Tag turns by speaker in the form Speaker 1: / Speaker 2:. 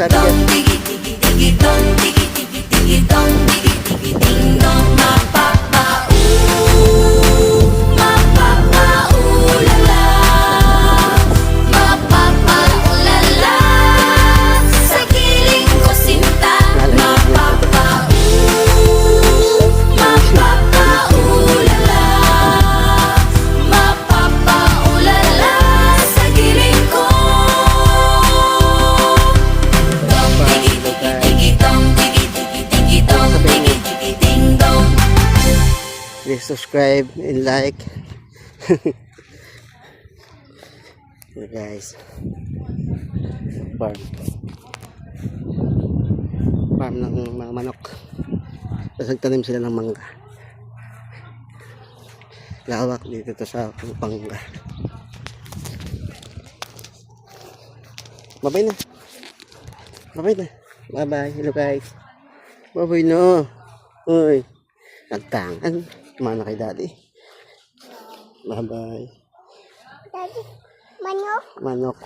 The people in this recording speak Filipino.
Speaker 1: target. Please subscribe and like. Here guys, farm ng mga manok. Tapos nagtanim sila ng mangga. Lawak dito to sa Pampanga. Bye-bye na. Bye-bye na. Bye-bye. Hello guys. Bye-bye no. Uy. Nagtangan. Kumana kay daddy. Bye-bye.
Speaker 2: Daddy, manok.
Speaker 1: Manok.